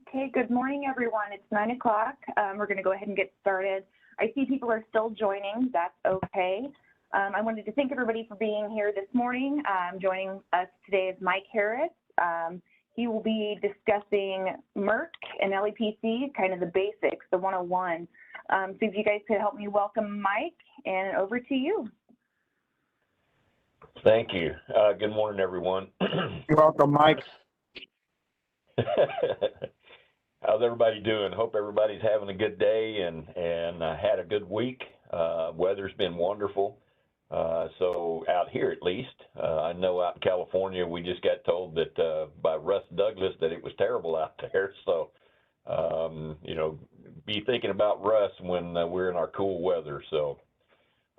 Okay, good morning, everyone. It's 9 o'clock. We're going to go ahead and get started. I see people are still joining. That's okay. I wanted to thank everybody for being here this morning. Joining us today is Mike Harris. He will be discussing Merc and LEPC, kind of the basics, the 101. So if you guys could help me welcome Mike, and over to you. Thank you. Good morning, everyone. You're welcome, Mike. How's everybody doing? Hope everybody's having a good day and had a good week. Weather's been wonderful. So out here, at least, I know out in California, we just got told that by Russ Douglas that it was terrible out there. So, you know, be thinking about Russ when we're in our cool weather. So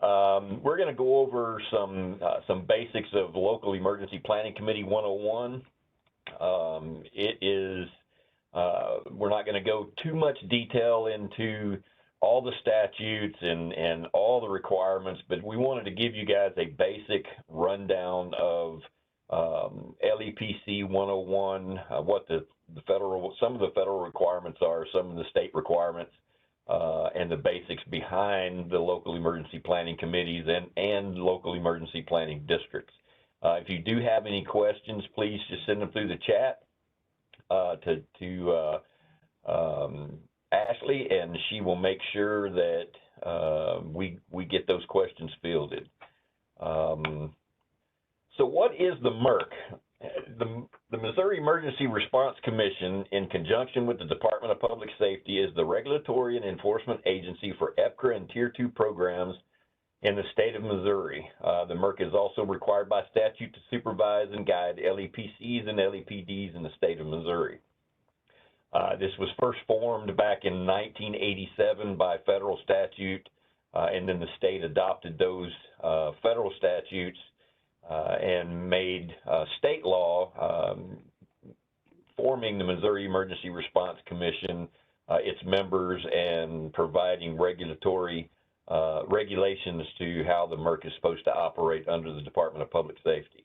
we're going to go over some basics of Local Emergency Planning Committee 101. We're not going to go too much detail into all the statutes and all the requirements, but we wanted to give you guys a basic rundown of LEPC 101, what some of the federal requirements are, some of the state requirements, and the basics behind the local emergency planning committees and local emergency planning districts. If you do have any questions, please just send them through the chat to Ashley, and she will make sure that we get those questions fielded. So what is the Merc? The Missouri Emergency Response Commission, in conjunction with the Department of Public Safety, is the regulatory and enforcement agency for EPCRA and Tier 2 programs in the state of Missouri. The Merc is also required by statute to supervise and guide LEPCs and LEPDs in the state of Missouri. This was first formed back in 1987 by federal statute, and then the state adopted those federal statutes and made state law, forming the Missouri Emergency Response Commission, its members, and providing regulatory regulations to how the Merc is supposed to operate under the Department of Public Safety.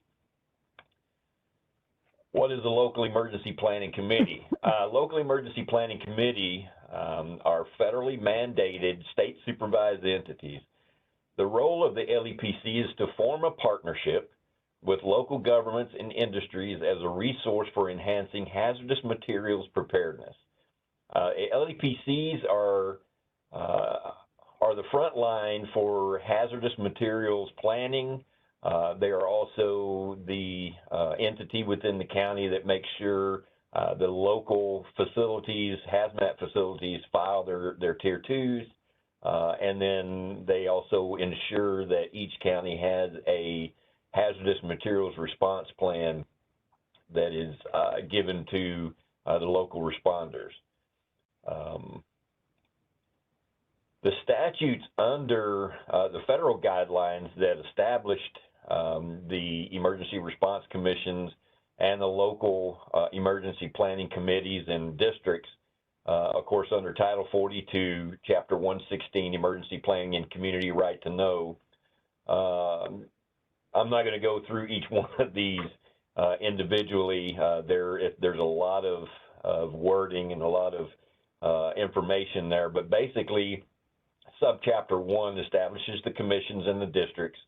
What is the Local Emergency Planning Committee? Local Emergency Planning Committee are federally mandated state supervised entities. The role of the LEPC is to form a partnership with local governments and industries as a resource for enhancing hazardous materials preparedness. LEPCs are the front line for hazardous materials planning. They are also the entity within the county that makes sure the local facilities, hazmat facilities, file their Tier 2s, and then they also ensure that each county has a hazardous materials response plan that is given to the local responders. The statutes under the federal guidelines that established the emergency response commissions and the local emergency planning committees and districts, of course, under Title 42, Chapter 116, Emergency Planning and Community Right to Know. I'm not going to go through each one of these individually. There's a lot of wording and a lot of information there, but basically, Subchapter 1 establishes the commissions and the districts,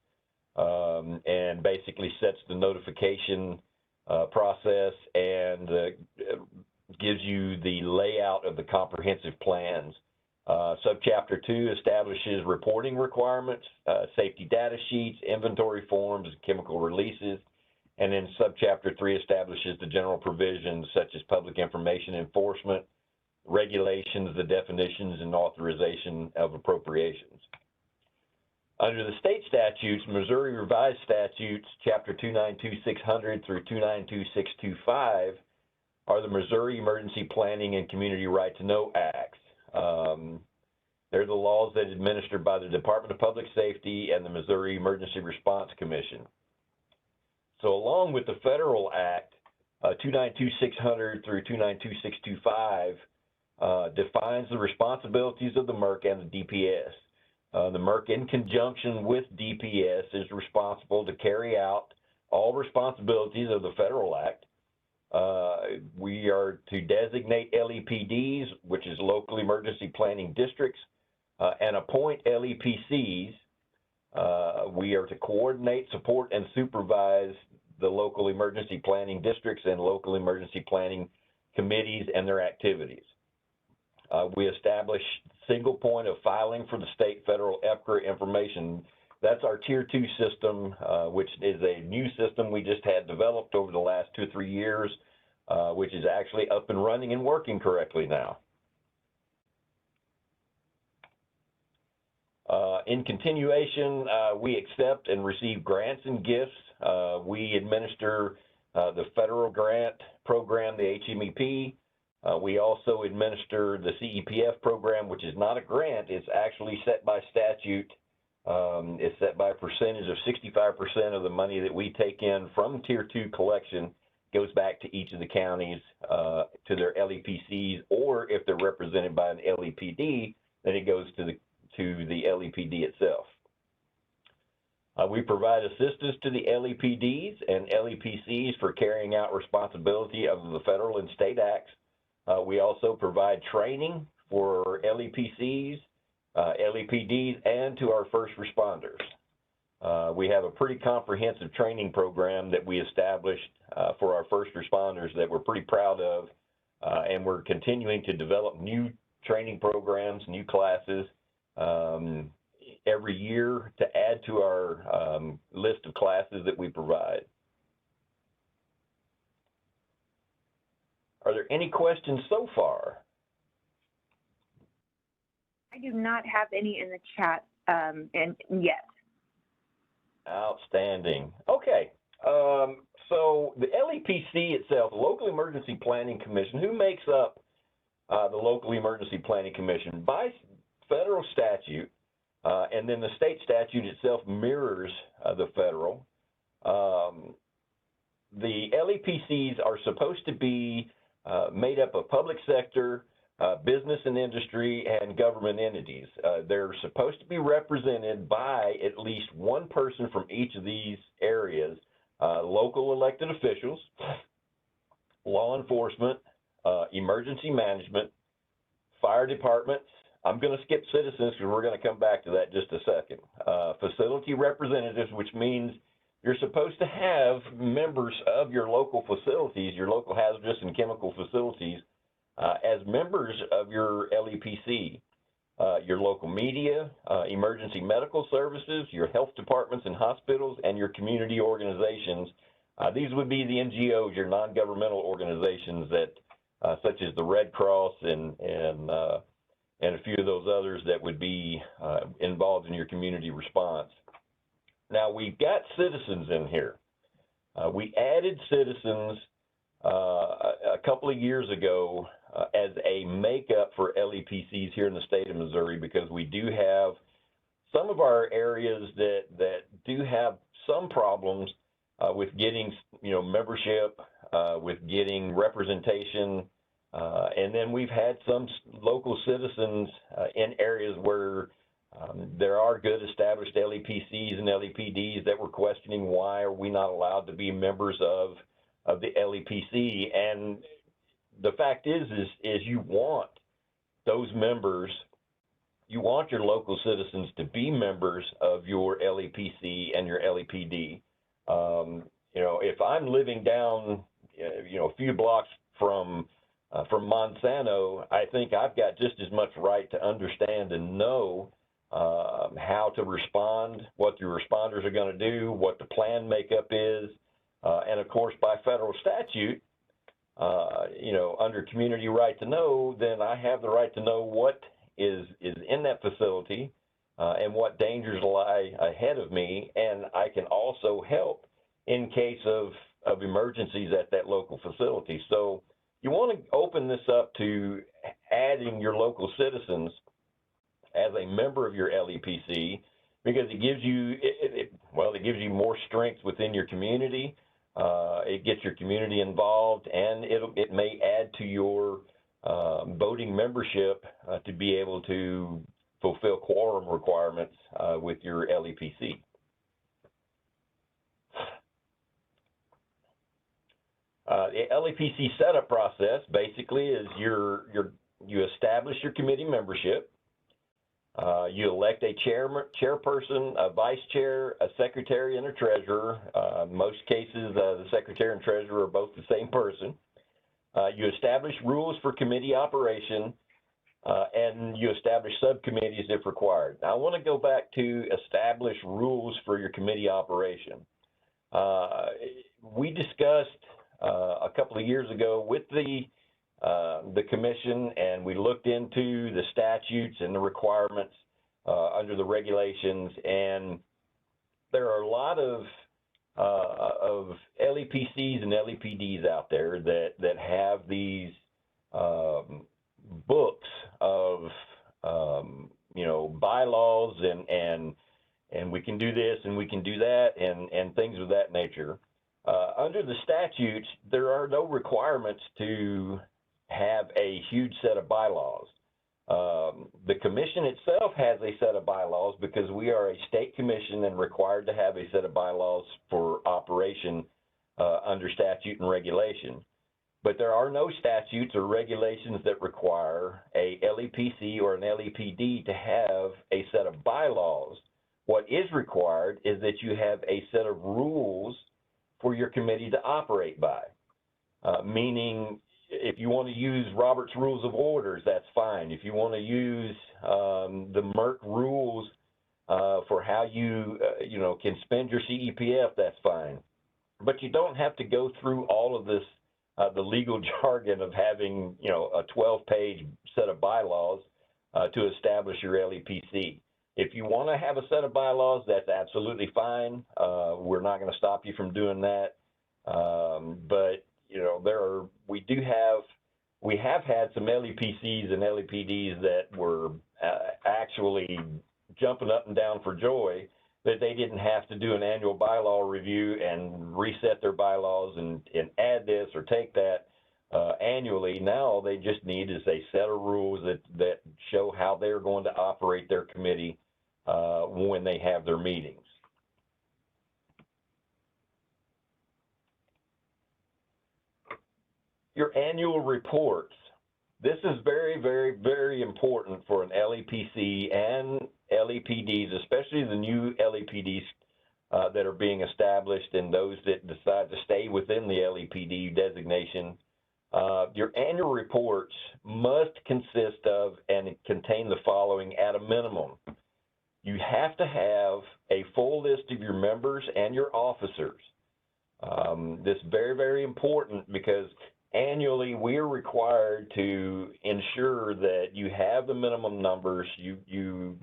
and basically sets the notification process and gives you the layout of the comprehensive plans. Subchapter 2 establishes reporting requirements, safety data sheets, inventory forms, chemical releases, and then Subchapter 3 establishes the general provisions such as public information enforcement, regulations, the definitions, and authorization of appropriations. Under the state statutes, Missouri Revised Statutes, Chapter 292600 through 292625, are the Missouri Emergency Planning and Community Right to Know Acts. They're the laws that are administered by the Department of Public Safety and the Missouri Emergency Response Commission. So along with the federal act, 292600 through 292625 defines the responsibilities of the Merc and the DPS. The Merc, in conjunction with DPS, is responsible to carry out all responsibilities of the Federal Act, We are to designate LEPDs, which is local emergency planning districts, and appoint LEPCs. We are to coordinate, support, and supervise the local emergency planning districts and local emergency planning committees and their activities. We establish single point of filing for the state, federal EPCRA information. That's our Tier 2 system, which is a new system we just had developed over the last 2 or 3 years, which is actually up and running and working correctly now. In continuation, we accept and receive grants and gifts. We administer the federal grant program, the HMEP. We also administer the CEPF program, which is not a grant. It's actually set by statute. It's set by a percentage of 65% of the money that we take in from Tier 2 collection goes back to each of the counties, to their LEPCs, or if they're represented by an LEPD, then it goes to the LEPD itself. We provide assistance to the LEPDs and LEPCs for carrying out responsibility of the federal and state acts. We also provide training for LEPCs, LEPDs, and to our first responders. We have a pretty comprehensive training program that we established for our first responders that we're pretty proud of, and we're continuing to develop new training programs, new classes, every year to add to our list of classes that we provide. Are there any questions so far? I do not have any in the chat yet. Outstanding. Okay. So the LEPC itself, the Local Emergency Planning Commission, who makes up the Local Emergency Planning Commission? By federal statute, and then the state statute itself mirrors the federal. The LEPCs are supposed to be made up of public sector, business and industry, and government entities. They're supposed to be represented by at least one person from each of these areas: local elected officials, law enforcement, emergency management, fire departments. I'm going to skip citizens because we're going to come back to that in just a second. Facility representatives, which means you're supposed to have members of your local facilities, your local hazardous and chemical facilities, as members of your LEPC, your local media, emergency medical services, your health departments and hospitals, and your community organizations. These would be the NGOs, your non-governmental organizations that, such as the Red Cross and a few of those others that would be involved in your community response. Now, we've got citizens in here. We added citizens a couple of years ago as a makeup for LEPCs here in the state of Missouri, because we do have some of our areas that do have some problems with getting, membership, with getting representation, and then we've had some local citizens in areas where there are good established LEPCs and LEPDs that were questioning why are we not allowed to be members of the LEPC. And the fact is you want those members, you want your local citizens to be members of your LEPC and your LEPD. If I'm living down, a few blocks from Monsanto, I think I've got just as much right to understand and know how to respond, what your responders are going to do, what the plan makeup is, and of course by federal statute, under community right to know, then I have the right to know what is in that facility and what dangers lie ahead of me, and I can also help in case of emergencies at that local facility. So you want to open this up to adding your local citizens as a member of your LEPC, because it gives you, it gives you more strength within your community. It gets your community involved, and it may add to your voting membership to be able to fulfill quorum requirements with your LEPC. The LEPC setup process basically is you establish your committee membership. You elect a chairperson, a vice chair, a secretary, and a treasurer. Most cases, the secretary and treasurer are both the same person. You establish rules for committee operation, and you establish subcommittees if required. Now, I want to go back to establish rules for your committee operation. We discussed a couple of years ago with the commission, and we looked into the statutes and the requirements under the regulations, and there are a lot of LEPCs and LEPDs out there that have these books of bylaws and we can do this and we can do that and things of that nature. Under the statutes, there are no requirements to have a huge set of bylaws. The commission itself has a set of bylaws because we are a state commission and required to have a set of bylaws for operation under statute and regulation. But there are no statutes or regulations that require a LEPC or an LEPD to have a set of bylaws. What is required is that you have a set of rules for your committee to operate by, meaning if you want to use Robert's Rules of Orders, that's fine. If you want to use the Merc rules for how you can spend your CEPF, that's fine. But you don't have to go through all of this, the legal jargon of having a 12-page set of bylaws to establish your LEPC. If you want to have a set of bylaws, that's absolutely fine. We're not going to stop you from doing that. But we have had some LEPCs and LEPDs that were actually jumping up and down for joy that they didn't have to do an annual bylaw review and reset their bylaws and add this or take that annually. Now all they just need is a set of rules that show how they're going to operate their committee when they have their meetings. Your annual reports. This is very, very, very important for an LEPC and LEPDs, especially the new LEPDs that are being established and those that decide to stay within the LEPD designation. Your annual reports must consist of and contain the following at a minimum. You have to have a full list of your members and your officers. This is very, very important because annually we are required to ensure that you have the minimum numbers, you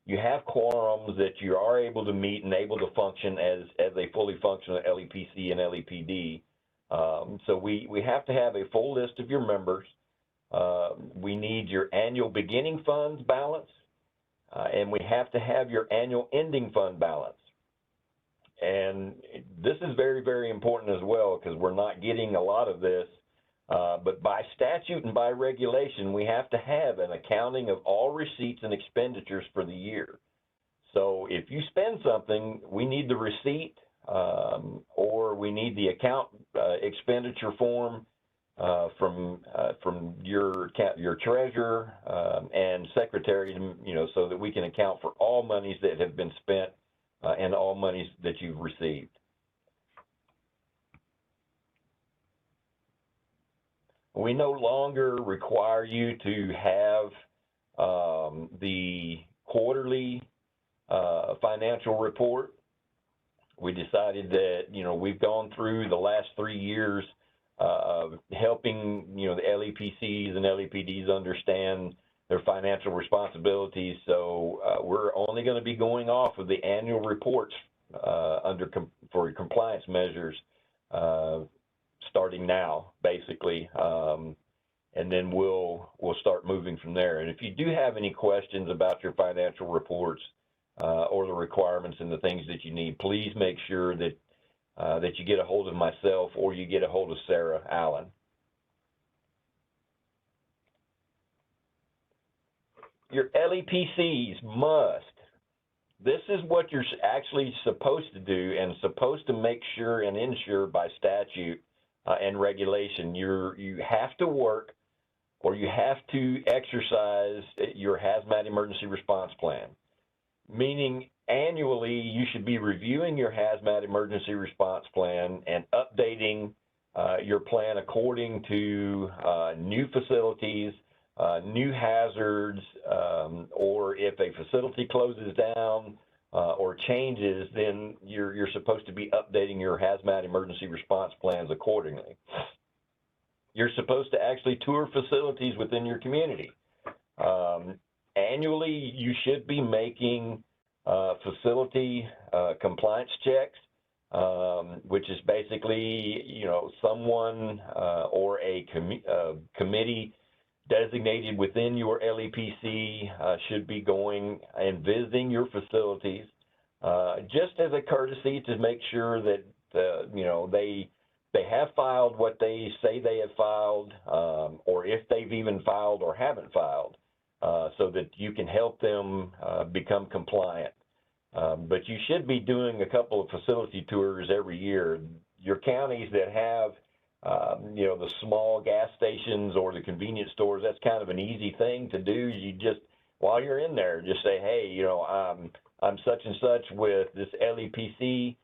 have quorums that you are able to meet and able to function as a fully functional LEPC and LEPD. So we have to have a full list of your members. We need your annual beginning funds balance, and we have to have your annual ending fund balance. And this is very, very important as well because we're not getting a lot of this. But by statute and by regulation, we have to have an accounting of all receipts and expenditures for the year. So if you spend something, we need the receipt or we need the account expenditure form from your treasurer and secretary, so that we can account for all monies that have been spent and all monies that you've received. We no longer require you to have the quarterly financial report. We decided that, we've gone through the last 3 years helping, the LEPCs and LEPDs understand their financial responsibilities. So we're only going to be going off of the annual reports for compliance measures starting now, basically, and then we'll start moving from there. And if you do have any questions about your financial reports or the requirements and the things that you need, please make sure that you get a hold of myself or you get a hold of Sarah Allen. Your LEPCs must. This is what you're actually supposed to do and supposed to make sure and ensure by statute and regulation. You have to work or you have to exercise your hazmat emergency response plan, meaning annually you should be reviewing your hazmat emergency response plan and updating your plan according to new facilities, new hazards, or if a facility closes down or changes, then you're supposed to be updating your hazmat emergency response plans accordingly. You're supposed to actually tour facilities within your community. Annually, you should be making facility compliance checks, which is basically, someone or a committee designated within your LEPC should be going and visiting your facilities just as a courtesy to make sure that, they have filed what they say they have filed, or if they've even filed or haven't filed, so that you can help them become compliant. But you should be doing a couple of facility tours every year. Your counties that have, the small gas stations or the convenience stores, that's kind of an easy thing to do. You just, while you're in there, just say, hey, I'm such and such with this LEPC.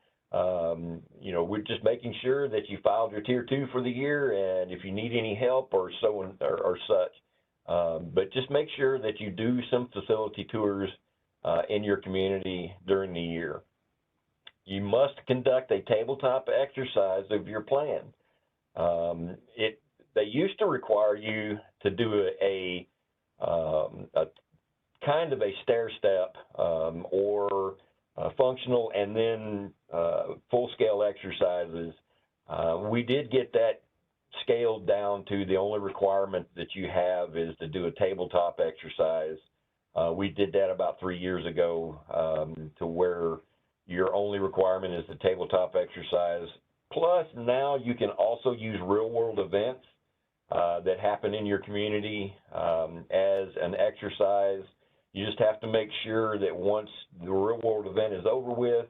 We're just making sure that you filed your Tier 2 for the year, and if you need any help or so or such. But just make sure that you do some facility tours in your community during the year. You must conduct a tabletop exercise of your plan. They used to require you to do a kind of a stair step or functional and then full-scale exercises. We did get that scaled down to the only requirement that you have is to do a tabletop exercise. We did that about 3 years ago to where your only requirement is the tabletop exercise. Plus, now you can also use real-world events that happen in your community as an exercise. You just have to make sure that once the real-world event is over with,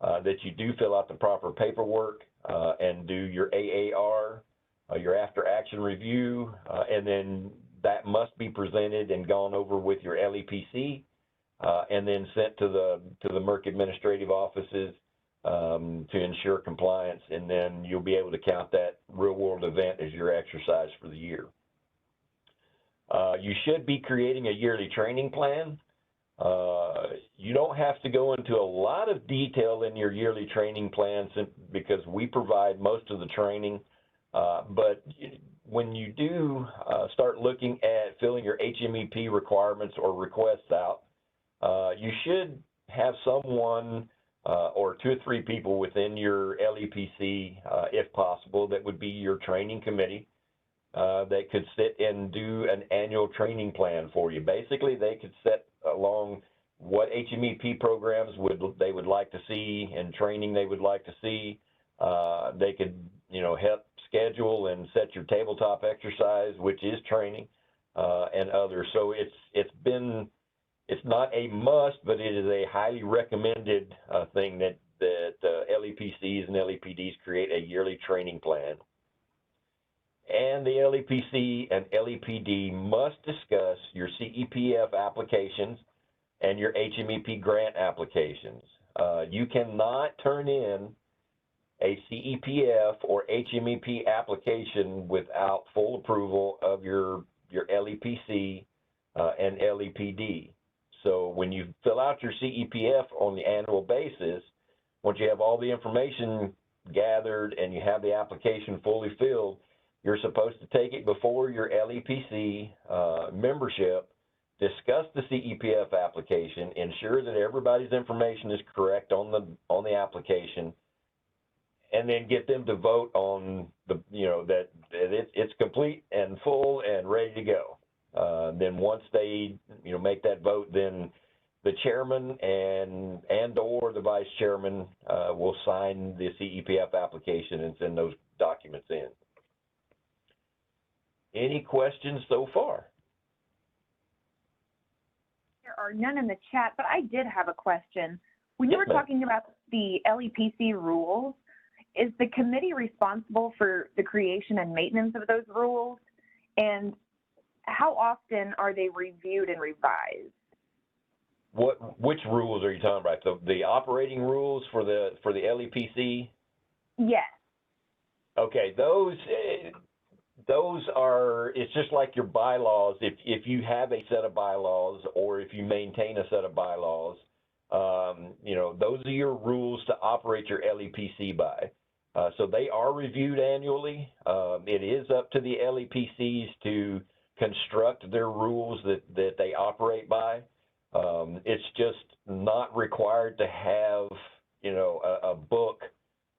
that you do fill out the proper paperwork and do your AAR, your after-action review, and then that must be presented and gone over with your LEPC, and then sent to the Merc administrative offices to ensure compliance, and then you'll be able to count that real-world event as your exercise for the year. You should be creating a yearly training plan. You don't have to go into a lot of detail in your yearly training plan because we provide most of the training, but when you do start looking at filling your HMEP requirements or requests out, you should have someone or 2 or 3 people within your LEPC, if possible, that would be your training committee that could sit and do an annual training plan for you. Basically, they could set along what HMEP programs they would like to see and training they would like to see. They could, help schedule and set your tabletop exercise, which is training, and others. So it's not a must, but it is a highly recommended thing that LEPCs and LEPDs create a yearly training plan. And the LEPC and LEPD must discuss your CEPF applications and your HMEP grant applications. You cannot turn in a CEPF or HMEP application without full approval of your LEPC and LEPD. So when you fill out your CEPF on the annual basis, once you have all the information gathered and you have the application fully filled, you're supposed to take it before your LEPC membership, discuss the CEPF application, ensure that everybody's information is correct on the application, and then get them to vote on that it's complete and full and ready to go. Then once they make that vote, then the chairman and or the vice chairman will sign the CEPF application and send those documents in. Any questions so far? There are none in the chat, but I did have a question. When you were talking about the LEPC rules, is the committee responsible for the creation and maintenance of those rules? And how often are they reviewed and revised? Which rules are you talking about? The operating rules for the LEPC? Yes. Okay, those are, it's just like your bylaws. If you have a set of bylaws or if you maintain a set of bylaws, you know, those are your rules to operate your LEPC by. So they are reviewed annually. It is up to the LEPCs to construct their rules that they operate by. It's just not required to have, you know, a book,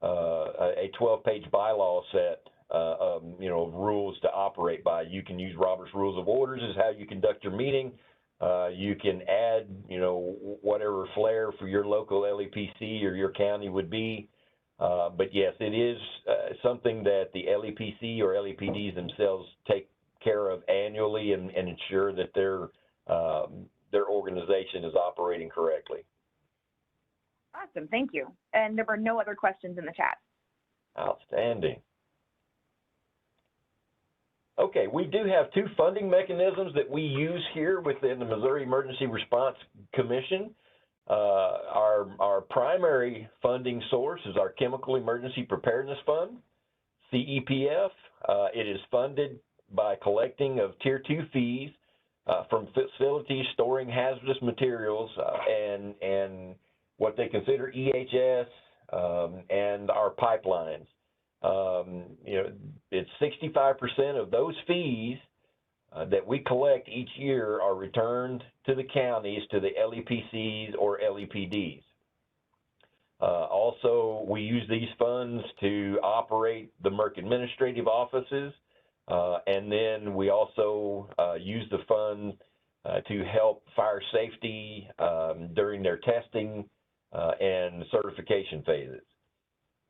a 12-page bylaw set, you know, of rules to operate by. You can use Robert's Rules of Orders is how you conduct your meeting. You can add, you know, whatever flair for your local LEPC or your county would be. But yes, it is something that the LEPC or LEPDs themselves take care of annually and ensure that their organization is operating correctly. Awesome, thank you. And there were no other questions in the chat. Outstanding. Okay, we do have two funding mechanisms that we use here within the Missouri Emergency Response Commission. Our primary funding source is our Chemical Emergency Preparedness Fund, CEPF. It is funded by collecting of Tier 2 fees from facilities storing hazardous materials and what they consider EHS and our pipelines. You know, it's 65% of those fees that we collect each year are returned to the counties, to the LEPCs or LEPDs. Also, we use these funds to operate the Merc administrative offices, and then we also use the fund to help fire safety during their testing and certification phases.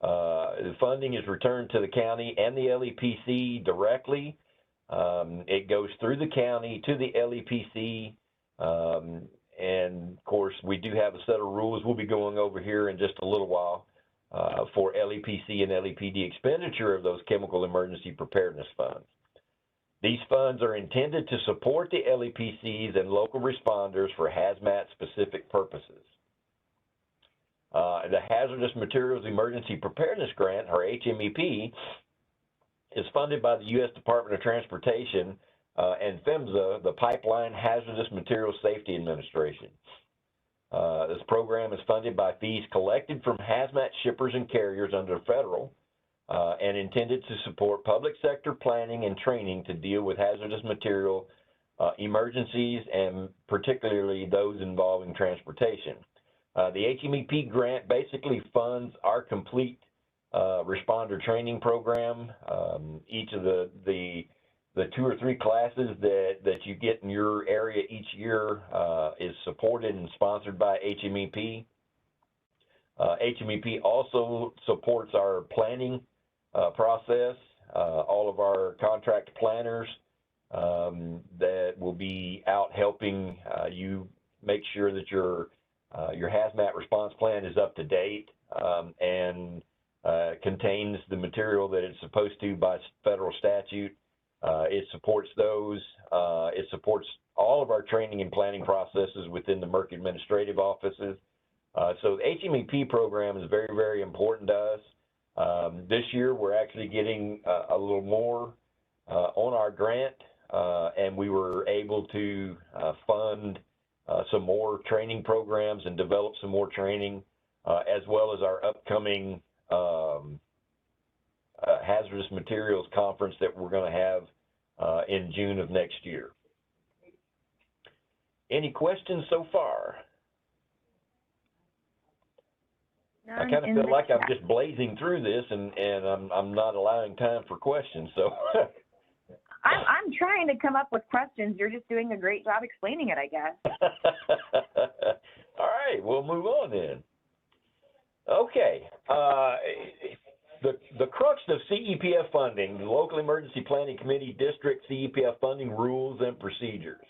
The funding is returned to the county and the LEPC directly. It goes through the county to the LEPC, and of course we do have a set of rules we'll be going over here in just a little while for LEPC and LEPD expenditure of those chemical emergency preparedness funds. These funds are intended to support the LEPCs and local responders for hazmat specific purposes. The Hazardous Materials Emergency Preparedness Grant, or HMEP, is funded by the U.S. Department of Transportation and PHMSA, the Pipeline Hazardous Materials Safety Administration. This program is funded by fees collected from hazmat shippers and carriers under federal and intended to support public sector planning and training to deal with hazardous material emergencies, and particularly those involving transportation. The HMEP grant basically funds our complete responder training program. Each of the 2 or 3 classes that you get in your area each year is supported and sponsored by HMEP. HMEP also supports our planning process. All of our contract planners that will be out helping you make sure that your hazmat response plan is up to date and contains the material that it's supposed to by federal statute. It supports those. It supports all of our training and planning processes within the Merc administrative offices. So the HMEP program is very, very important to us. This year, we're actually getting a little more on our grant, and we were able to fund some more training programs and develop some more training, as well as our upcoming hazardous materials conference that we're going to have in June of next year. Any questions so far? None I kind of feel like chat. I'm just blazing through this, and I'm not allowing time for questions. So I'm trying to come up with questions. You're just doing a great job explaining it, I guess. All right, we'll move on then. Okay. The crux of CEPF funding, the Local Emergency Planning Committee District CEPF funding rules and procedures.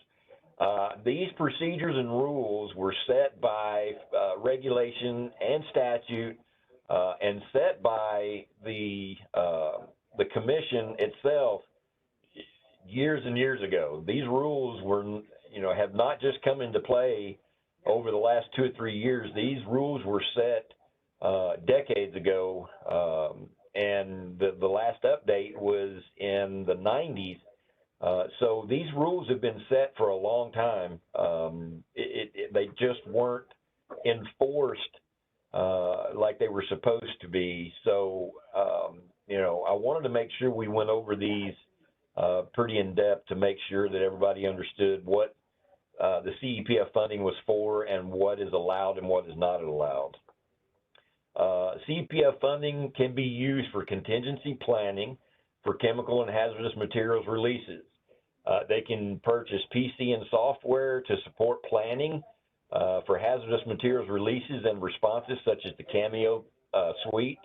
These procedures and rules were set by regulation and statute and set by the commission itself years and years ago. These rules were, have not just come into play over the last 2 or 3 years. These rules were set decades ago, and the last update was in the 90s. So these rules have been set for a long time. They just weren't enforced like they were supposed to be. So, I wanted to make sure we went over these pretty in depth to make sure that everybody understood what the CEPF funding was for and what is allowed and what is not allowed. CEPF funding can be used for contingency planning for chemical and hazardous materials releases. They can purchase PC and software to support planning for hazardous materials releases and responses, such as the Cameo suite.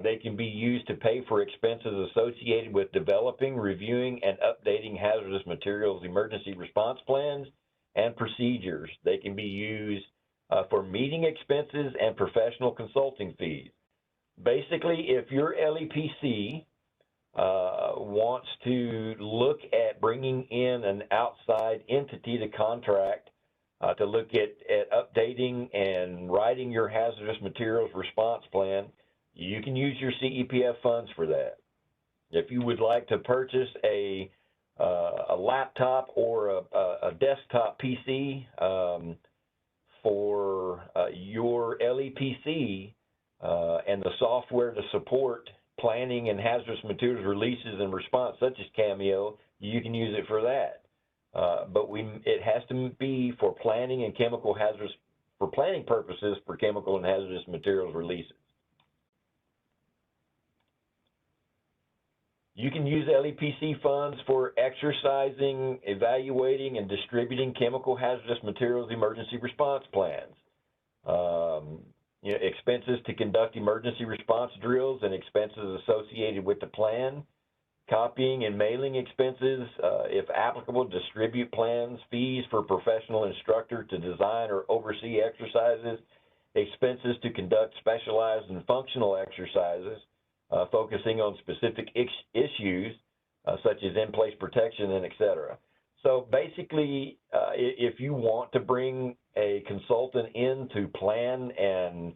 They can be used to pay for expenses associated with developing, reviewing, and updating hazardous materials emergency response plans and procedures. They can be used for meeting expenses and professional consulting fees. Basically, if your LEPC wants to look at bringing in an outside entity to contract to look at updating and writing your hazardous materials response plan, you can use your CEPF funds for that. If you would like to purchase a laptop or a desktop PC for your LEPC and the software to support planning and hazardous materials releases and response, such as Cameo, you can use it for that. But it has to be for planning and for planning purposes for chemical and hazardous materials releases. You can use LEPC funds for exercising, evaluating, and distributing chemical hazardous materials emergency response plans. Expenses to conduct emergency response drills and expenses associated with the plan, copying and mailing expenses, if applicable, distribute plans, fees for professional instructor to design or oversee exercises, expenses to conduct specialized and functional exercises, focusing on specific issues such as in-place protection and et cetera. So basically, if you want to bring a consultant in to plan and,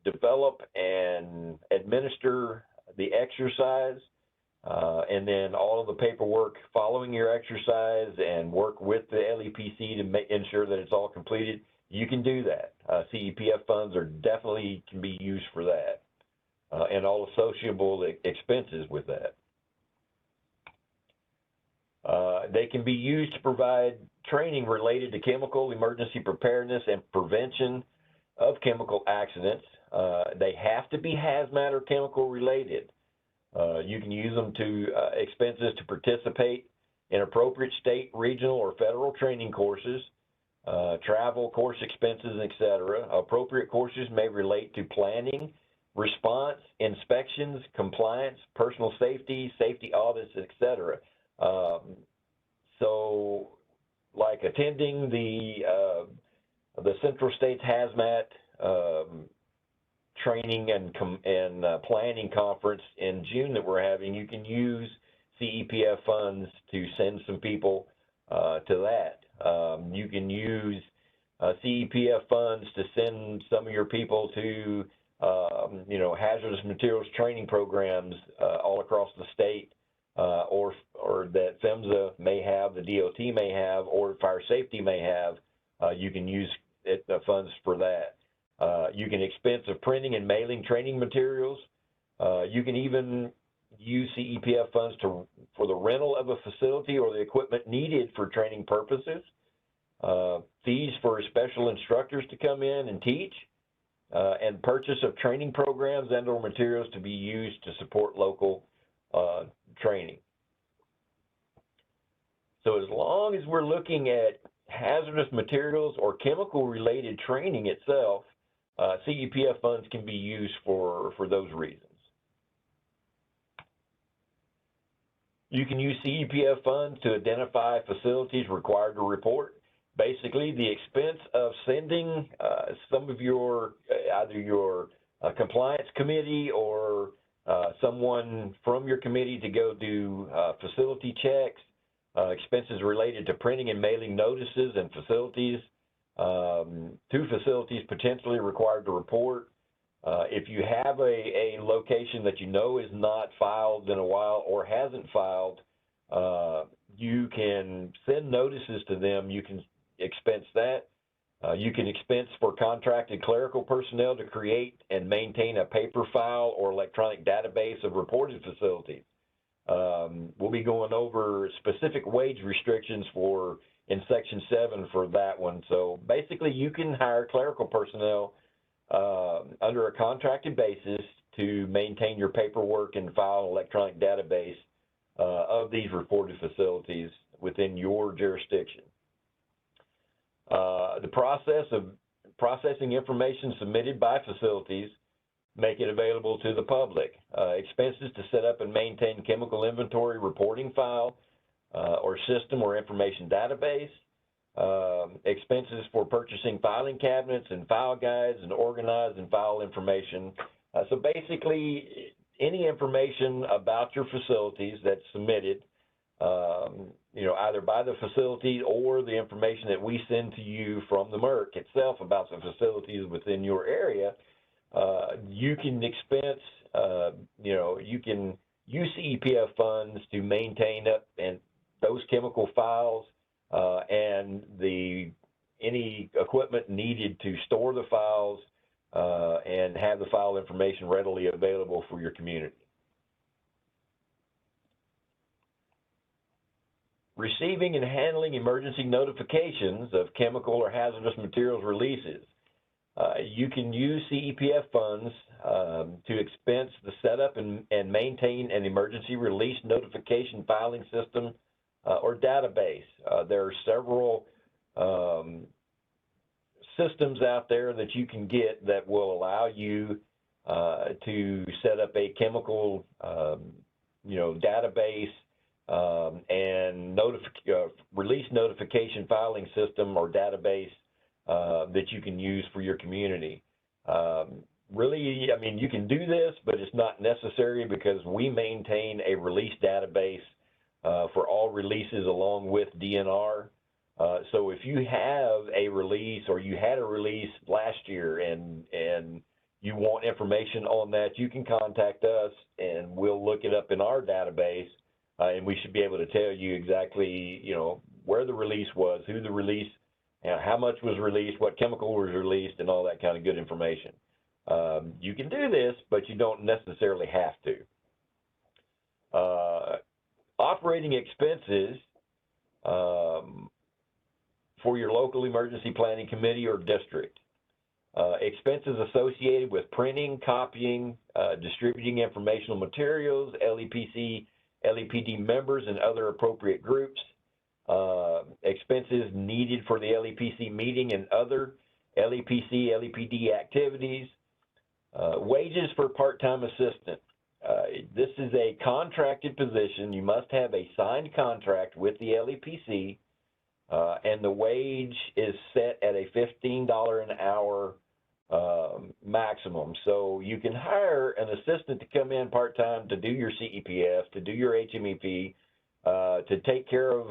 develop and administer the exercise, and then all of the paperwork following your exercise and work with the LEPC to ensure that it's all completed, you can do that. CEPF funds can be used for that. And all associable expenses with that. They can be used to provide training related to chemical emergency preparedness and prevention of chemical accidents. They have to be hazmat or chemical related. You can use them to expenses to participate in appropriate state, regional, or federal training courses, travel, course expenses, etc. Appropriate courses may relate to planning, response, inspections, compliance, personal safety, safety audits, etc. So, like attending the Central States Hazmat training and planning conference in June that we're having, you can use CEPF funds to send some people to that. You can use CEPF funds to send some of your people to hazardous materials training programs all across the state, or that PHMSA may have, the DOT may have, or fire safety may have. You can use the funds for that. You can expense of printing and mailing training materials. You can even use CEPF funds for the rental of a facility or the equipment needed for training purposes. Fees for special instructors to come in and teach. And purchase of training programs and or materials to be used to support local training. So as long as we're looking at hazardous materials or chemical related training itself, CEPF funds can be used for those reasons. You can use CEPF funds to identify facilities required to report basically the expense of sending some of your, either your compliance committee or someone from your committee to go do facility checks, expenses related to printing and mailing notices and facilities, to facilities potentially required to report. If you have a location that you know is not filed in a while or hasn't filed, you can send notices to them. You can expense that. You can expense for contracted clerical personnel to create and maintain a paper file or electronic database of reported facilities. We'll be going over specific wage restrictions in Section 7 for that one. So basically, you can hire clerical personnel under a contracted basis to maintain your paperwork and file electronic database of these reported facilities within your jurisdiction. The process of processing information submitted by facilities, make it available to the public. Expenses to set up and maintain chemical inventory reporting file or system or information database. Expenses for purchasing filing cabinets and file guides and organize and file information. So basically, any information about your facilities that's submitted, either by the facility or the information that we send to you from the Merc itself about the facilities within your area, you can expense, you can use CEPF funds to maintain up and those chemical files and any equipment needed to store the files and have the file information readily available for your community. Receiving and handling emergency notifications of chemical or hazardous materials releases. You can use CEPF funds to expense the setup and maintain an emergency release notification filing system or database. There are several systems out there that you can get that will allow you to set up a chemical, database and release notification filing system or database that you can use for your community. Really, I mean, you can do this, but it's not necessary because we maintain a release database for all releases along with DNR. So if you have a release or you had a release last year and you want information on that, you can contact us and we'll look it up in our database and we should be able to tell you exactly, where the release was, who the release, how much was released, what chemical was released, and all that kind of good information. You can do this, but you don't necessarily have to. Operating expenses for your local emergency planning committee or district. Expenses associated with printing, copying, distributing informational materials, LEPC, LEPD members, and other appropriate groups. Expenses needed for the LEPC meeting and other LEPC, LEPD activities. Wages for part-time assistant. This is a contracted position. You must have a signed contract with the LEPC, and the wage is set at a $15 an hour maximum. So you can hire an assistant to come in part-time to do your CEPF, to do your HMEP, to take care of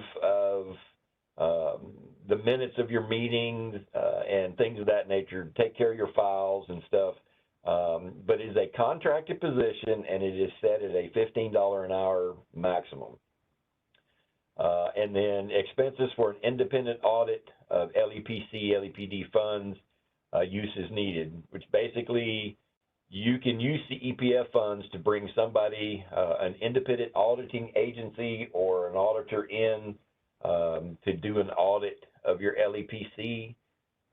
the minutes of your meetings and things of that nature, to take care of your files and stuff. But it is a contracted position, and it is set at a $15 an hour maximum. And then expenses for an independent audit of LEPC, LEPD funds, use is needed, which basically you can use the EPF funds to bring somebody, an independent auditing agency or an auditor in to do an audit of your LEPC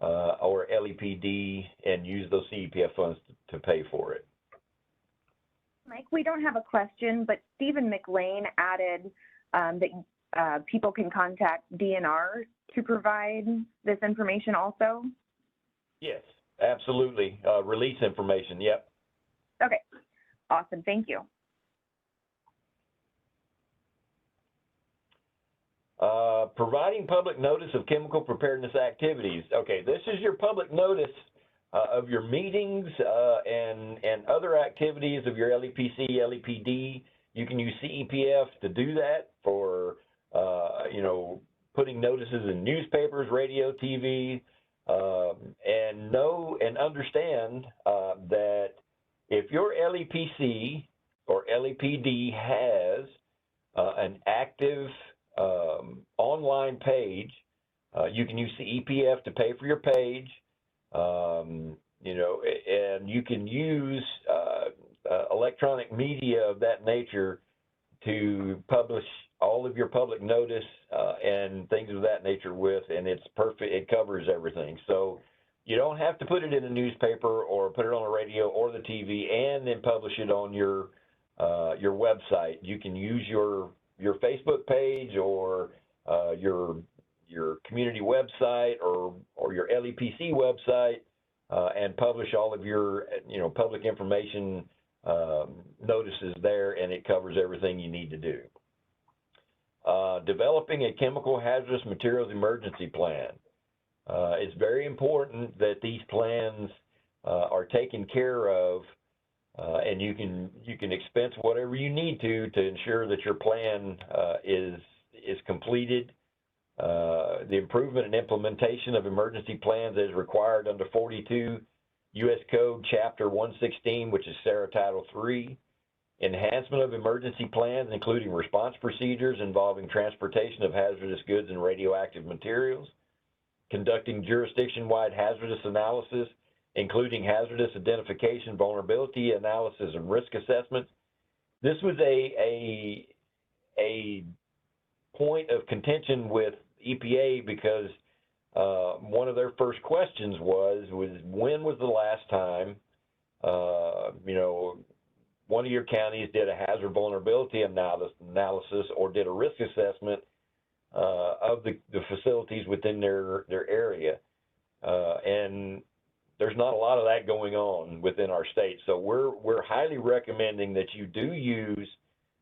or LEPD and use those CEPF funds to pay for it. Mike, we don't have a question, but Stephen McLean added that people can contact DNR to provide this information also? Yes, absolutely. Release information, yep. Okay, awesome, thank you. Providing public notice of chemical preparedness activities. Okay, this is your public notice of your meetings and other activities of your LEPC, LEPD. You can use CEPF to do that for, you know, putting notices in newspapers, radio, TV, and know and understand that if your LEPC or LEPD has an active online page, you can use CEPF to pay for your page, you know, and you can use electronic media of that nature to publish all of your public notice and things of that nature with, and it's perfect. It covers everything. So you don't have to put it in a newspaper or put it on the radio or the TV and then publish it on your website. You can use your Facebook page or your community website or your LEPC website and publish all of your, you know, public information notices there, and it covers everything you need to do. Developing a chemical hazardous materials emergency plan. It's very important that these plans are taken care of, and you can expense whatever you need to ensure that your plan is completed. The improvement and implementation of emergency plans is required under 42 U.S. Code Chapter 116, which is SARA Title III. Enhancement of emergency plans, including response procedures involving transportation of hazardous goods and radioactive materials. Conducting jurisdiction-wide hazardous analysis, including hazardous identification, vulnerability analysis, and risk assessments. This was a point of contention with EPA because one of their first questions was when was the last time, you know, one of your counties did a hazard vulnerability analysis or did a risk assessment of the facilities within their area. And there's not a lot of that going on within our state. So we're highly recommending that you do use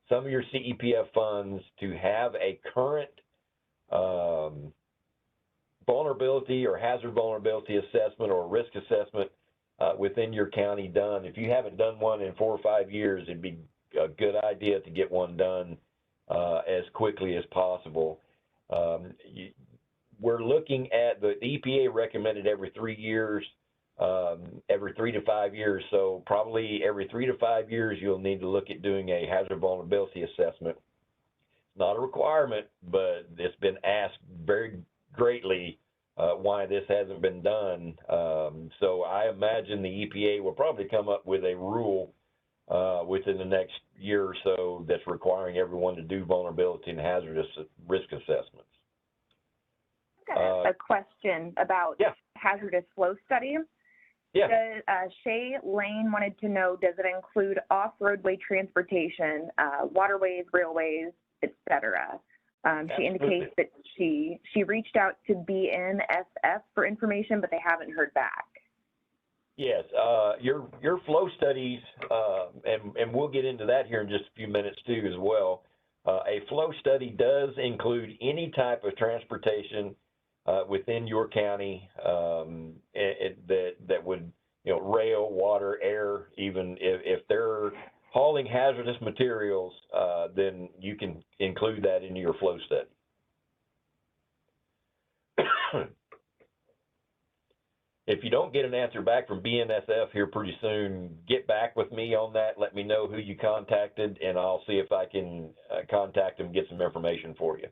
some of your CEPF funds to have a current vulnerability or hazard vulnerability assessment or risk assessment within your county done. If you haven't done one in 4 or 5 years, it'd be a good idea to get one done as quickly as possible. We're looking at the EPA recommended every 3 years, every 3 to 5 years. So probably every 3 to 5 years, you'll need to look at doing a hazard vulnerability assessment. Not a requirement, but it's been asked very greatly why this hasn't been done. So I imagine the EPA will probably come up with a rule within the next year or so that's requiring everyone to do vulnerability and hazardous risk assessments. I've got a question about hazardous flow study. Yeah. Shay Lane wanted to know, does it include off-roadway transportation, waterways, railways, etc.? She indicates that she reached out to BNSF for information, but they haven't heard back. Yes, your flow studies, and we'll get into that here in just a few minutes too as well. A flow study does include any type of transportation within your county that would, you know, rail, water, air, even if they're hauling hazardous materials, then you can include that in your flow study. If you don't get an answer back from BNSF here pretty soon, get back with me on that. Let me know who you contacted, and I'll see if I can contact them and get some information for you.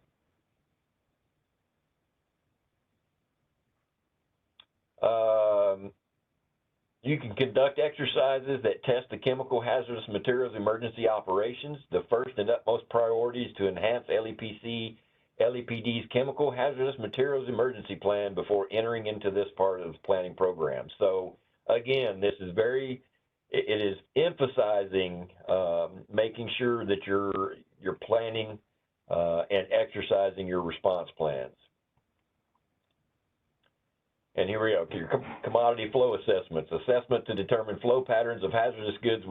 You can conduct exercises that test the chemical hazardous materials emergency operations. The first and utmost priority is to enhance LEPD's chemical hazardous materials emergency plan before entering into this part of the planning program. So again, this is it is emphasizing making sure that you're planning and exercising your response plans. And here we go, your commodity flow assessments. Assessment to determine flow patterns of hazardous goods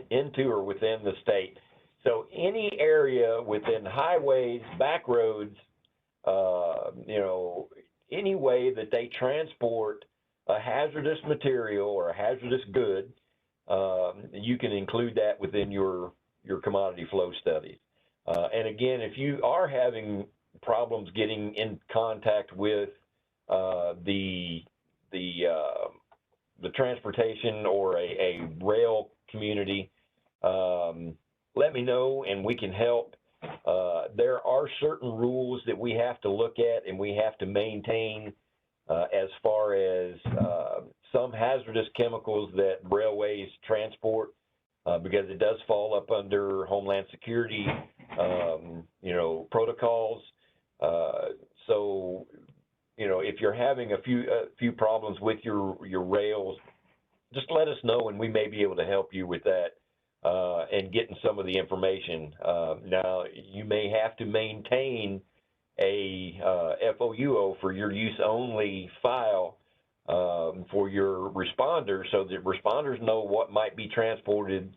into or within the state. So any area within highways, back roads, you know, any way that they transport a hazardous material or a hazardous good, you can include that within your commodity flow studies. And again, if you are having problems getting in contact with the transportation or a rail community, let me know and we can help. There are certain rules that we have to look at and we have to maintain as far as some hazardous chemicals that railways transport, because it does fall up under Homeland Security, you know, protocols. So, you know, if you're having a few problems with your rails, just let us know and we may be able to help you with that and getting some of the information. Now, you may have to maintain a FOUO for your use only file for your responders, so that responders know what might be transported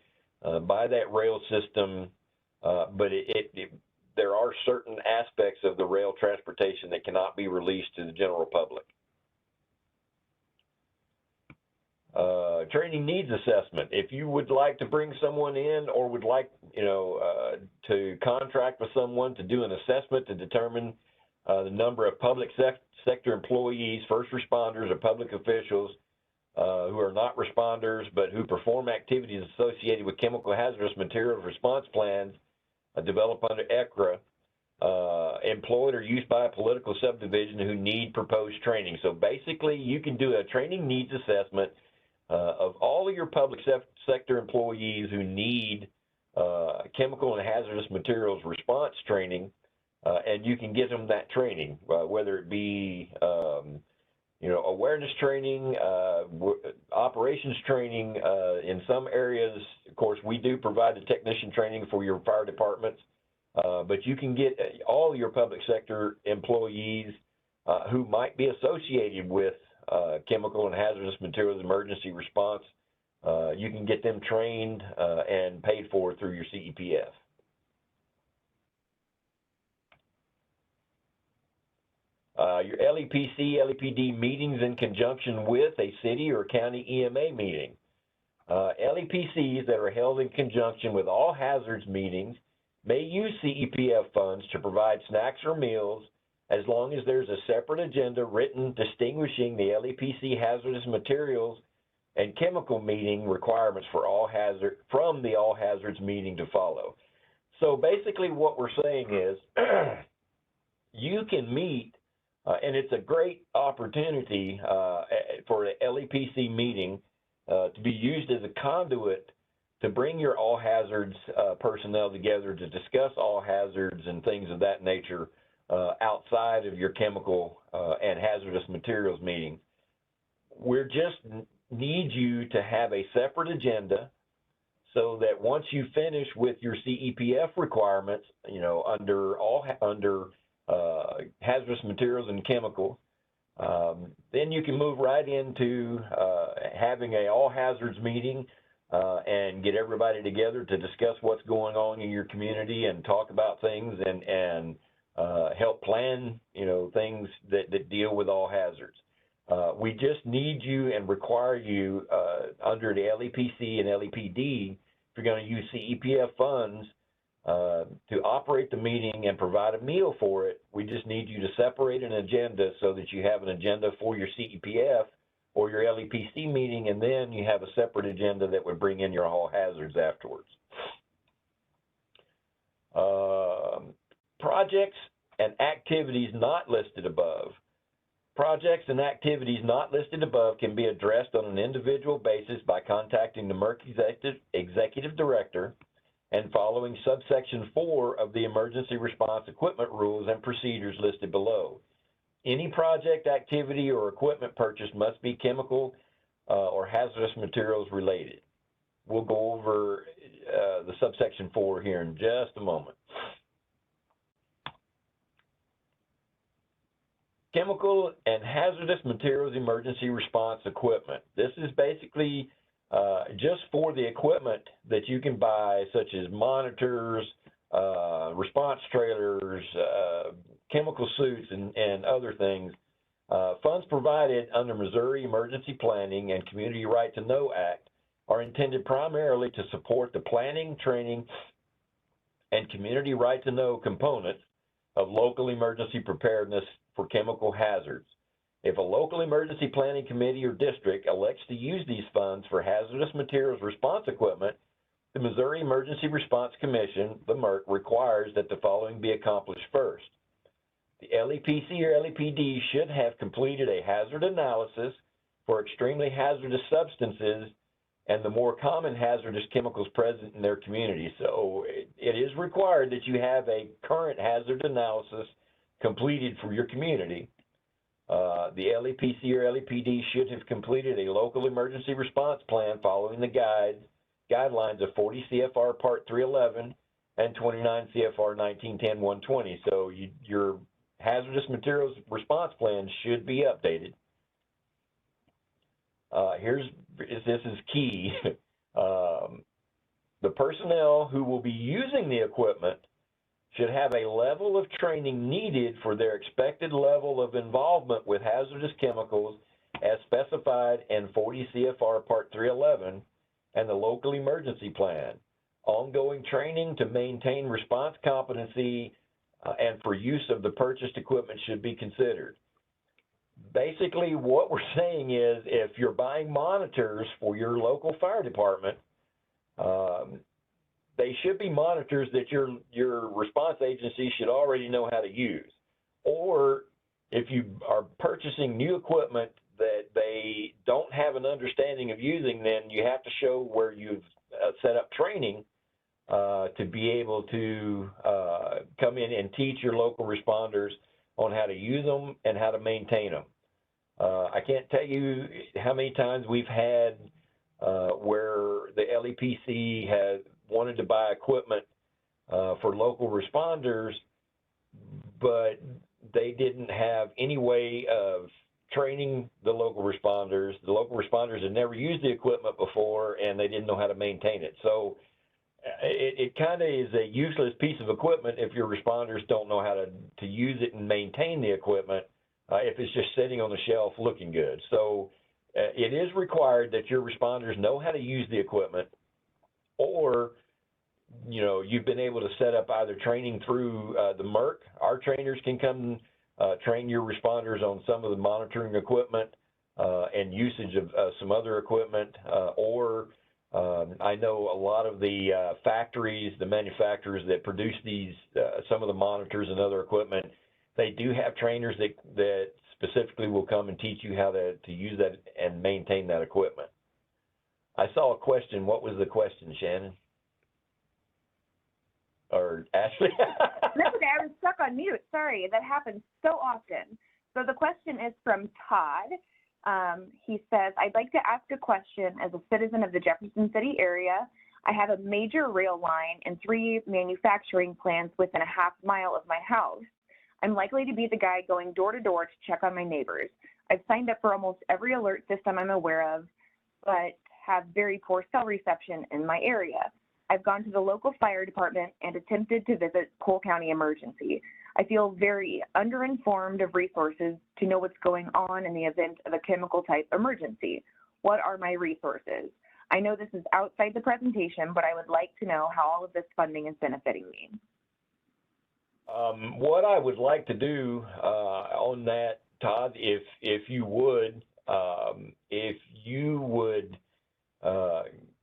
by that rail system, but there are certain aspects of the rail transportation that cannot be released to the general public. Training needs assessment. If you would like to bring someone in or would like, you know, to contract with someone to do an assessment to determine the number of public sector employees, first responders, or public officials who are not responders but who perform activities associated with chemical hazardous materials response plans developed under EPCRA, employed or used by a political subdivision who need proposed training. So basically, you can do a training needs assessment of all of your public sector employees who need chemical and hazardous materials response training, and you can get them that training, whether it be you know, awareness training, operations training. In some areas, of course, we do provide the technician training for your fire departments, but you can get all your public sector employees who might be associated with chemical and hazardous materials emergency response. You can get them trained and paid for through your CEPF. Your LEPC, LEPD meetings in conjunction with a city or county EMA meeting. LEPCs that are held in conjunction with all hazards meetings may use CEPF funds to provide snacks or meals as long as there's a separate agenda written distinguishing the LEPC hazardous materials and chemical meeting requirements for from the all hazards meeting to follow. So basically what we're saying is you can meet, and it's a great opportunity for an LEPC meeting to be used as a conduit to bring your all hazards personnel together to discuss all hazards and things of that nature outside of your chemical and hazardous materials meeting. We just need you to have a separate agenda so that once you finish with your CEPF requirements, you know, under hazardous materials and chemicals, then you can move right into having a all hazards meeting and get everybody together to discuss what's going on in your community and talk about things and help plan, you know, things that deal with all hazards. We just need you and require you under the LEPC and LEPD, if you're going to use CEPF funds to operate the meeting and provide a meal for it. We just need you to separate an agenda so that you have an agenda for your CEPF or your LEPC meeting, and then you have a separate agenda that would bring in your all hazards afterwards. Projects and activities not listed above. Projects and activities not listed above can be addressed on an individual basis by contacting the Merc Executive Director and following subsection 4 of the Emergency Response Equipment Rules and Procedures listed below. Any project, activity, or equipment purchase must be chemical or hazardous materials related. We'll go over the subsection 4 here in just a moment. Chemical and hazardous materials emergency response equipment. This is basically just for the equipment that you can buy, such as monitors, response trailers, chemical suits and other things. Funds provided under Missouri Emergency Planning and Community Right to Know Act are intended primarily to support the planning, training, and community right to know components of local emergency preparedness for chemical hazards. If a local emergency planning committee or district elects to use these funds for hazardous materials response equipment, the Missouri Emergency Response Commission, the Merc, requires that the following be accomplished first. The LEPC or LEPD should have completed a hazard analysis for extremely hazardous substances and the more common hazardous chemicals present in their community. So it is required that you have a current hazard analysis completed for your community. The LEPC or LEPD should have completed a local emergency response plan following the guidelines of 40 CFR Part 311 and 29 CFR 1910-120. So your hazardous materials response plan should be updated. This is key. The personnel who will be using the equipment should have a level of training needed for their expected level of involvement with hazardous chemicals as specified in 40 CFR Part 311 and the local emergency plan. Ongoing training to maintain response competency and for use of the purchased equipment should be considered. Basically, what we're saying is if you're buying monitors for your local fire department, they should be monitors that your response agency should already know how to use. Or if you are purchasing new equipment that they don't have an understanding of using, then you have to show where you've set up training to be able to come in and teach your local responders on how to use them and how to maintain them. I can't tell you how many times we've had where the LEPC has wanted to buy equipment for local responders, but they didn't have any way of training the local responders. The local responders had never used the equipment before, and they didn't know how to maintain it. So it kind of is a useless piece of equipment if your responders don't know how to use it and maintain the equipment if it's just sitting on the shelf looking good. So it is required that your responders know how to use the equipment, or you've been able to set up either training through the Merc. Our trainers can come train your responders on some of the monitoring equipment and usage of some other equipment, or I know a lot of the factories, the manufacturers that produce these, some of the monitors and other equipment, they do have trainers that specifically will come and teach you how to use that and maintain that equipment. I saw a question. What was the question, Shannon? Or Ashley? No, I was stuck on mute. Sorry, that happens so often. So the question is from Todd. He says, I'd like to ask a question as a citizen of the Jefferson City area. I have a major rail line and 3 manufacturing plants within a half mile of my house. I'm likely to be the guy going door to door to check on my neighbors. I've signed up for almost every alert system I'm aware of, but have very poor cell reception in my area. I've gone to the local fire department and attempted to visit Cole County Emergency. I feel very underinformed of resources to know what's going on in the event of a chemical type emergency. What are my resources? I know this is outside the presentation, but I would like to know how all of this funding is benefiting me. What I would like to do on that, Todd, if you would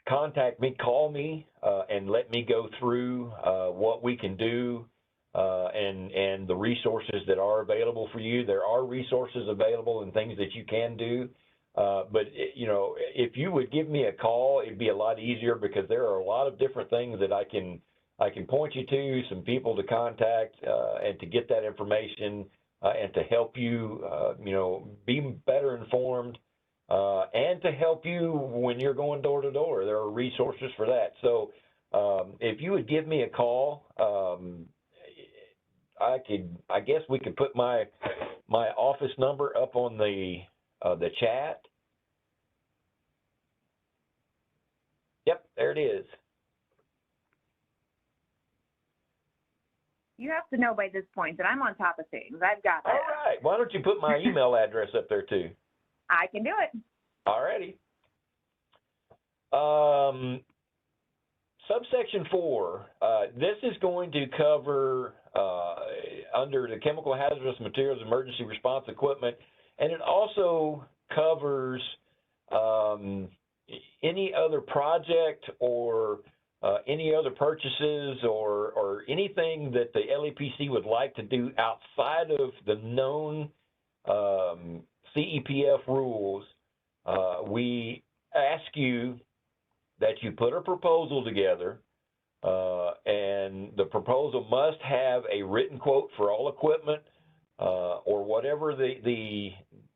contact me, call me, and let me go through what we can do and the resources that are available for you. There are resources available and things that you can do. But if you would give me a call, it'd be a lot easier because there are a lot of different things that I can point you to, some people to contact, and to get that information and to help you, be better informed, and to help you when you're going door to door. There are resources for that. So if you would give me a call, I guess we could put my office number up on the chat. Yep, there it is. You have to know by this point that I'm on top of things. I've got that. All right. Why don't you put my email address up there too? I can do it. All righty. Subsection 4, this is going to cover under the chemical hazardous materials emergency response equipment, and it also covers any other project or any other purchases or anything that the LEPC would like to do outside of the known CEPF rules. We ask you that you put a proposal together, and the proposal must have a written quote for all equipment or whatever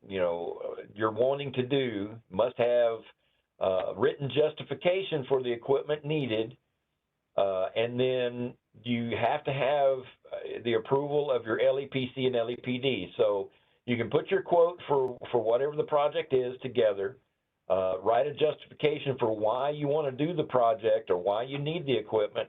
you're wanting to do, must have written justification for the equipment needed, and then you have to have the approval of your LEPC and LEPD. So you can put your quote for whatever the project is together, write a justification for why you want to do the project or why you need the equipment,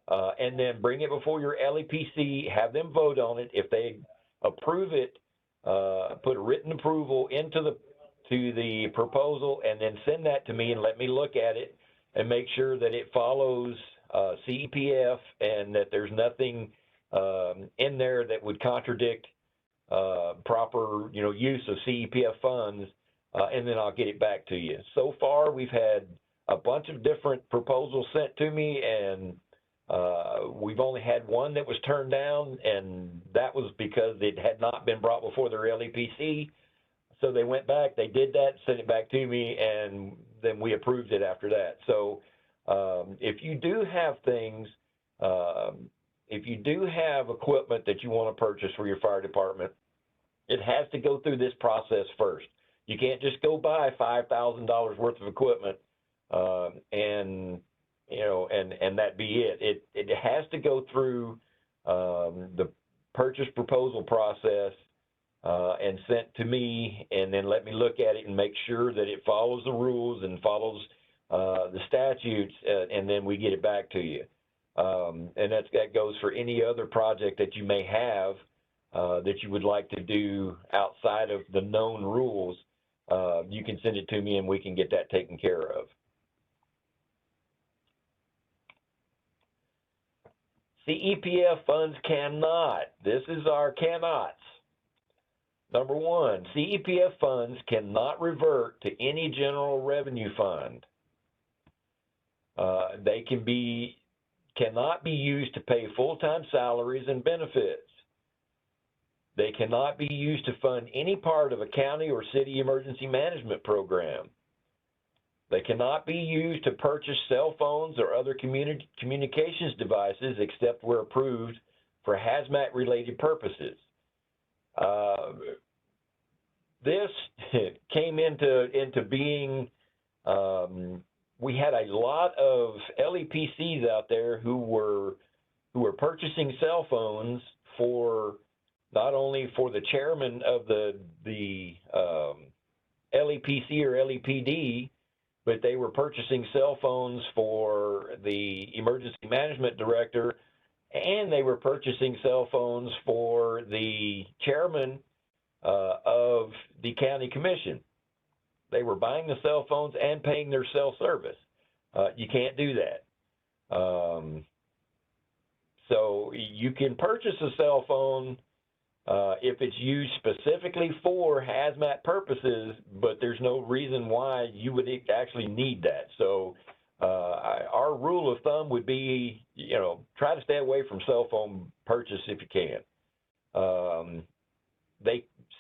and then bring it before your LEPC, have them vote on it. If they approve it, put a written approval into the proposal, and then send that to me and let me look at it and make sure that it follows CEPF and that there's nothing in there that would contradict proper use of CEPF funds, and then I'll get it back to you. So far, we've had a bunch of different proposals sent to me, and we've only had one that was turned down, and that was because it had not been brought before their LEPC. So they went back, they did that, sent it back to me, and then we approved it after that. So if you do have things, if you do have equipment that you want to purchase for your fire department, it has to go through this process first. You can't just go buy $5,000 worth of equipment and that be it. It has to go through the purchase proposal process and sent to me, and then let me look at it and make sure that it follows the rules and follows the statutes, and then we get it back to you. And that goes for any other project that you may have that you would like to do outside of the known rules. You can send it to me and we can get that taken care of. CEPF funds cannot. This is our cannots. Number one, CEPF funds cannot revert to any general revenue fund. They cannot be used to pay full-time salaries and benefits. They cannot be used to fund any part of a county or city emergency management program. They cannot be used to purchase cell phones or other communications devices except where approved for hazmat-related purposes. This came into being. We had a lot of LEPCs out there who were purchasing cell phones for not only for the chairman of the LEPC or LEPD, but they were purchasing cell phones for the emergency management director, and they were purchasing cell phones for the chairman of the county commission. They were buying the cell phones and paying their cell service. You can't do that. So you can purchase a cell phone if it's used specifically for hazmat purposes, but there's no reason why you would actually need that. So our rule of thumb would be, try to stay away from cell phone purchase if you can.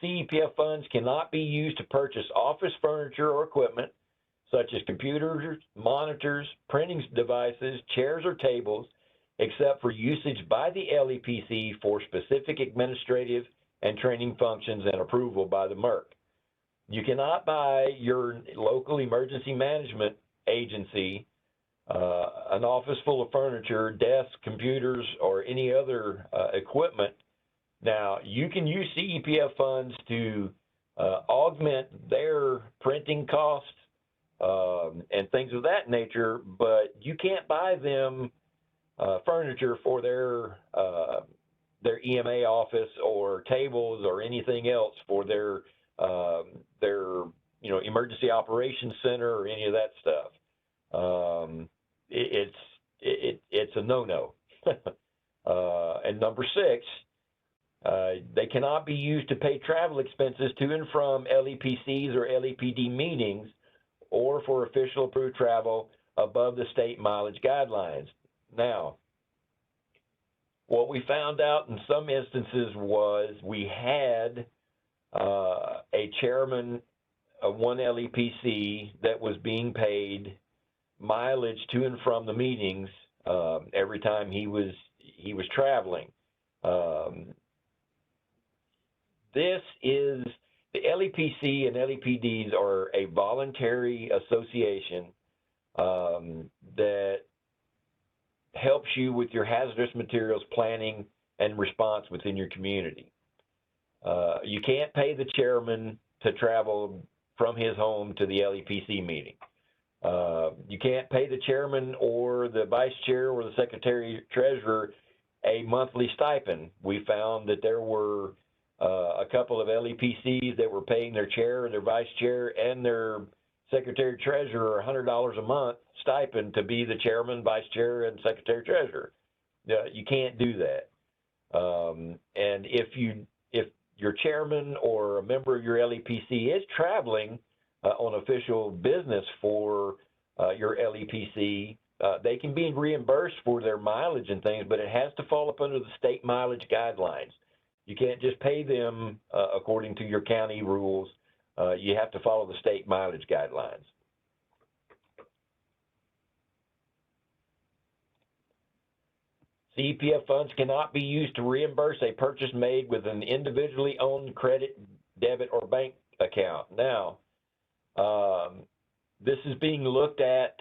CEPF funds cannot be used to purchase office furniture or equipment, such as computers, monitors, printing devices, chairs, or tables, except for usage by the LEPC for specific administrative and training functions and approval by the Merc. You cannot buy your local emergency management agency an office full of furniture, desks, computers, or any other equipment. Now, you can use CEPF funds to augment their printing costs and things of that nature, but you can't buy them furniture for their their EMA office or tables or anything else for their emergency operations center or any of that stuff. It's a no-no. And number 6, they cannot be used to pay travel expenses to and from LEPCs or LEPD meetings or for official approved travel above the state mileage guidelines. Now, what we found out in some instances was we had a chairman of one LEPC that was being paid mileage to and from the meetings every time he was traveling. This is, the LEPC and LEPDs are a voluntary association that helps you with your hazardous materials planning and response within your community. You can't pay the chairman to travel from his home to the LEPC meeting. You can't pay the chairman or the vice chair or the secretary treasurer a monthly stipend. We found that there were a couple of LEPCs that were paying their chair, their vice chair, and their secretary treasurer $100 a month stipend to be the chairman, vice chair, and secretary treasurer. You can't do that. And if your chairman or a member of your LEPC is traveling on official business for your LEPC, they can be reimbursed for their mileage and things, but it has to fall up under the state mileage guidelines. You can't just pay them according to your county rules. You have to follow the state mileage guidelines. CEPF funds cannot be used to reimburse a purchase made with an individually owned credit, debit, or bank account. Now, this is being looked at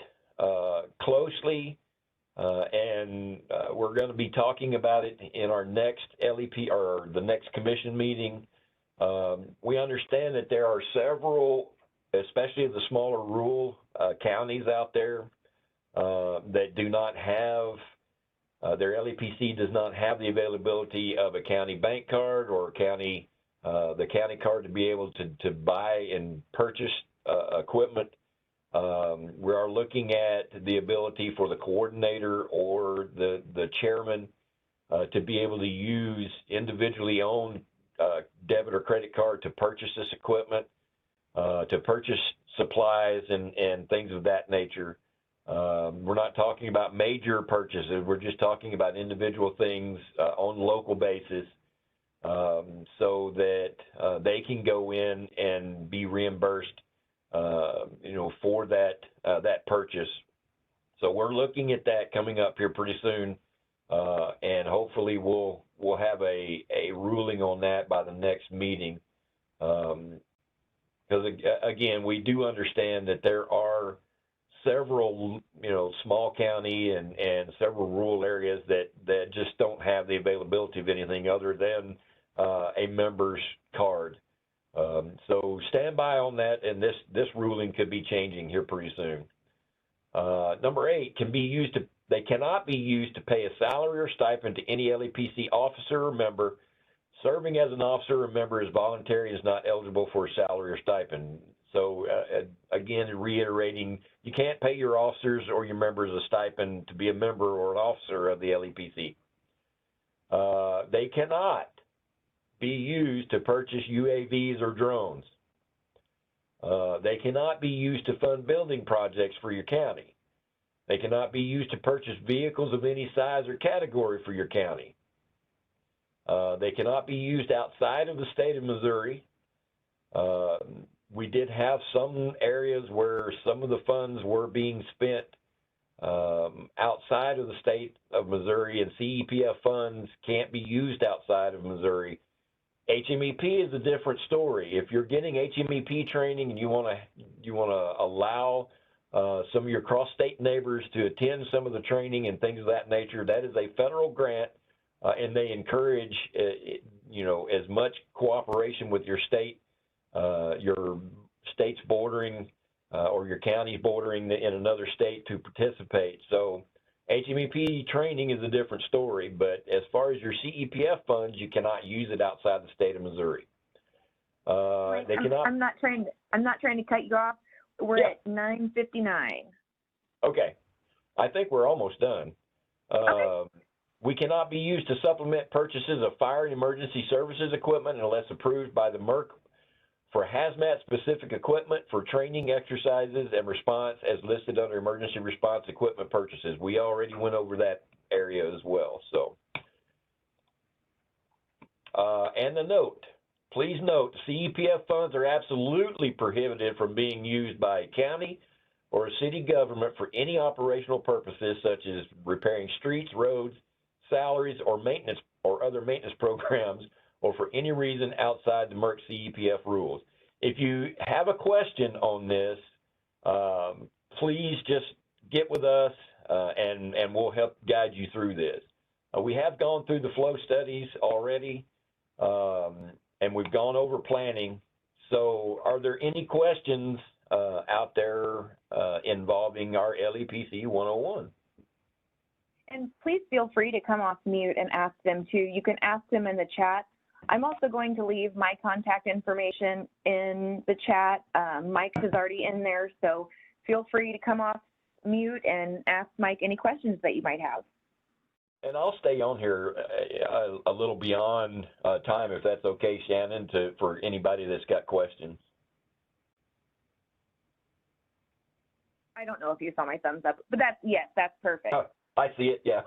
closely, and we're going to be talking about it in our next LEP or the next commission meeting. We understand that there are several, especially the smaller rural counties out there that do not have, their LEPC does not have the availability of a county bank card or the county card to be able to buy and purchase equipment. We are looking at the ability for the coordinator or the chairman to be able to use individually owned debit or credit card to purchase this equipment, to purchase supplies and things of that nature. We're not talking about major purchases. We're just talking about individual things on local basis, so that they can go in and be reimbursed, for that purchase. So we're looking at that coming up here pretty soon, and hopefully we'll have a ruling on that by the next meeting. Because again, we do understand that there are several, small county and several rural areas that just don't have the availability of anything other than a member's card. So stand by on that, and this ruling could be changing here pretty soon. Number 8, they cannot be used to pay a salary or stipend to any LEPC officer or member. Serving as an officer or member is voluntary and is not eligible for a salary or stipend. So again, reiterating, you can't pay your officers or your members a stipend to be a member or an officer of the LEPC. They cannot be used to purchase UAVs or drones. They cannot be used to fund building projects for your county. They cannot be used to purchase vehicles of any size or category for your county. They cannot be used outside of the state of Missouri. We did have some areas where some of the funds were being spent outside of the state of Missouri, and CEPF funds can't be used outside of Missouri. HMEP is a different story. If you're getting HMEP training and you want to allow some of your cross-state neighbors to attend some of the training and things of that nature, that is a federal grant, and they encourage as much cooperation with your states bordering or your counties bordering in another state to participate. So HMEP training is a different story, but as far as your CEPF funds, you cannot use it outside the state of Missouri. They cannot. I'm not trying to cut you off. We're at 9:59. Okay, I think we're almost done. Okay. We cannot be used to supplement purchases of fire and emergency services equipment unless approved by the Merc for hazmat-specific equipment for training, exercises, and response as listed under emergency response equipment purchases. We already went over that area as well. So, and the note, please note, CEPF funds are absolutely prohibited from being used by a county or a city government for any operational purposes such as repairing streets, roads, salaries, or maintenance or other maintenance programs, or for any reason outside the Merc CEPF rules. If you have a question on this, please just get with us and we'll help guide you through this. We have gone through the flow studies already, and we've gone over planning. So are there any questions out there involving our LEPC 101? And please feel free to come off mute and ask them too. You can ask them in the chat. I'm also going to leave my contact information in the chat. Mike's is already in there, so feel free to come off mute and ask Mike any questions that you might have. And I'll stay on here a little beyond time, if that's okay, Shannon, for anybody that's got questions. I don't know if you saw my thumbs up, but yes, that's perfect. Oh, I see it, yeah.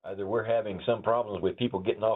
Either we're having some problems with people getting off